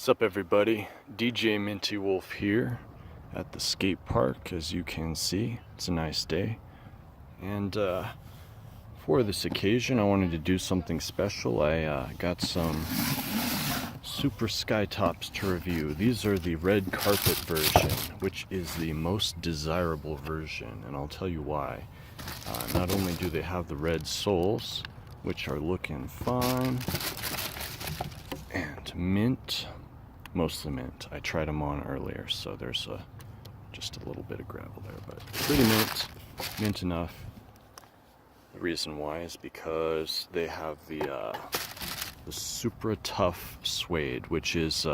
Sup everybody, DJ Mintywolf here at the skate park. As you can see, it's a nice day, and for this occasion I wanted to do something special. I got some Supra Skytops to review. These are the red carpet version, which is the most desirable version, and I'll tell you why. Not only do they have the red soles, which are looking fine, and mint, mostly mint. I tried them on earlier, so there's just a little bit of gravel there, but pretty mint enough. The reason why is because they have the Supra Tough suede, which is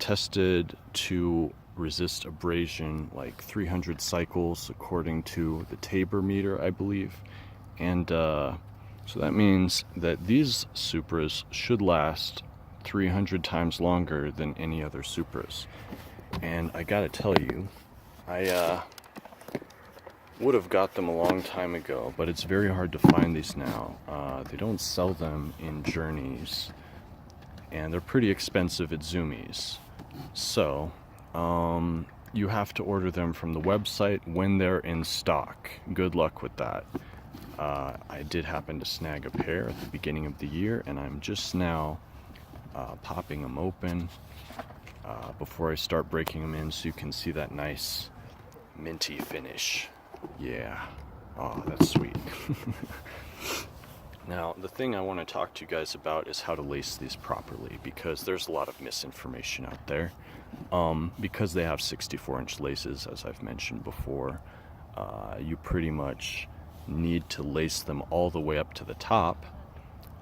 tested to resist abrasion like 300 cycles according to the Tabor meter, I believe. And so that means that these Supras should last 300 times longer than any other Supras. And I gotta tell you, I would have got them a long time ago, but it's very hard to find these now. They don't sell them in Journeys, and they're pretty expensive at Zoomies. So you have to order them from the website when they're in stock. Good luck with that. I did happen to snag a pair at the beginning of the year, and I'm just now popping them open before I start breaking them in, so you can see that nice minty finish. Yeah, oh, that's sweet. Now, the thing I want to talk to you guys about is how to lace these properly, because there's a lot of misinformation out there. Because they have 64-inch laces, as I've mentioned before, you pretty much need to lace them all the way up to the top,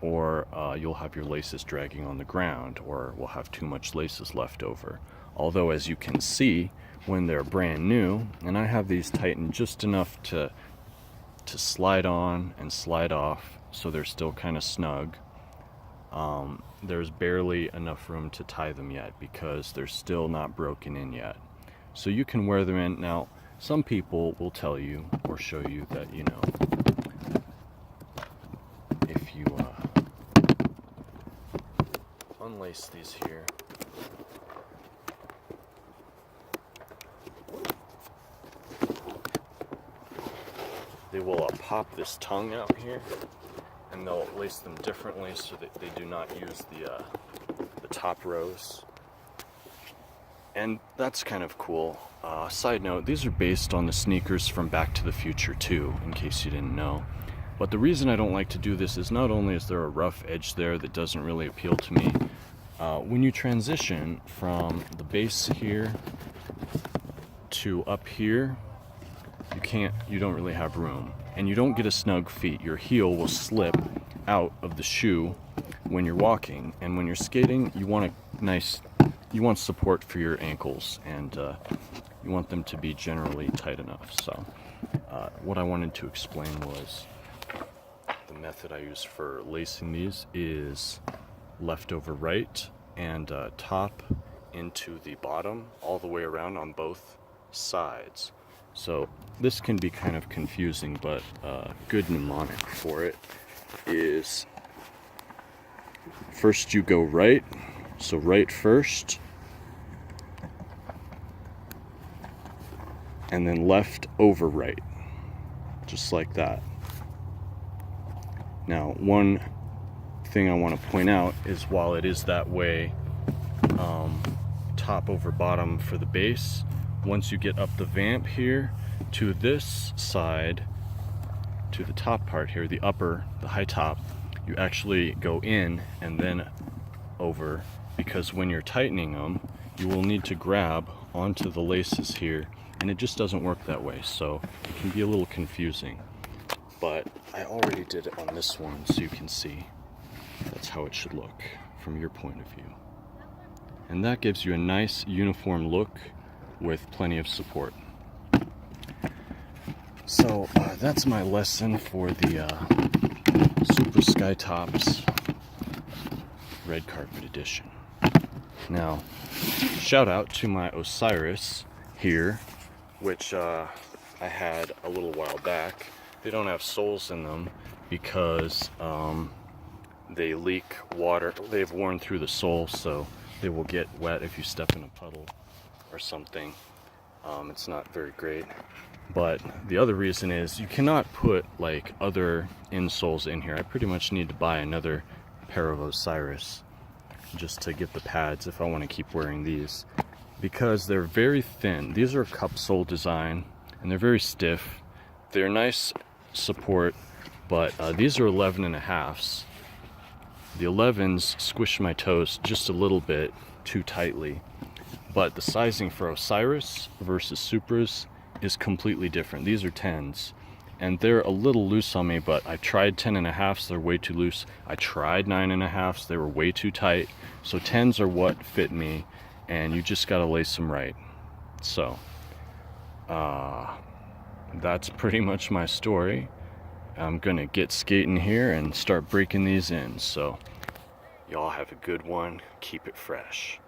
or you'll have your laces dragging on the ground, or will have too much laces left over. Although, as you can see, when they're brand new, and I have these tightened just enough to slide on and slide off, so they're still kind of snug, there's barely enough room to tie them yet because they're still not broken in yet. So you can wear them in. Now, some people will tell you or show you that, you know, if you unlace these here, they will pop this tongue out here, and they'll lace them differently so that they do not use the top rows. And that's kind of cool. Side note, these are based on the sneakers from Back to the Future 2, in case you didn't know. But the reason I don't like to do this is not only is there a rough edge there that doesn't really appeal to me, when you transition from the base here to up here, you don't really have room, and you don't get a snug feet. Your heel will slip out of the shoe when you're walking, and when you're skating, you want support for your ankles, and you want them to be generally tight enough. So what I wanted to explain was the method I use for lacing these is left over right and top into the bottom all the way around on both sides. So this can be kind of confusing, but a good mnemonic for it is first you go right, so right first, and then left over right, just like that. Now, one thing I want to point out is while it is that way, top over bottom for the base, once you get up the vamp here to this side, to the top part here, the high top, you actually go in and then over, because when you're tightening them, you will need to grab onto the laces here, and it just doesn't work that way, so it can be a little confusing. But I already did it on this one, so you can see that's how it should look from your point of view. And that gives you a nice uniform look with plenty of support. So that's my lesson for the Supra Skytops Red Carpet Edition. Now, shout out to my Osiris here, which I had a little while back. They don't have soles in them because they leak water. They've worn through the sole, so they will get wet if you step in a puddle or something. It's not very great. But the other reason is you cannot put like other insoles in here. I pretty much need to buy another pair of Osiris just to get the pads if I want to keep wearing these, because they're very thin. These are a cup sole design and they're very stiff. They're nice support, but these are 11.5s. The 11s squish my toes just a little bit too tightly, but the sizing for Osiris versus Supras is completely different. These are 10s and they're a little loose on me, but I tried 10.5s, they're way too loose. I tried 9.5s, they were way too tight. So 10s are what fit me, and you just gotta lace them right. So that's pretty much my story. I'm gonna get skating here and start breaking these in. So y'all have a good one, keep it fresh.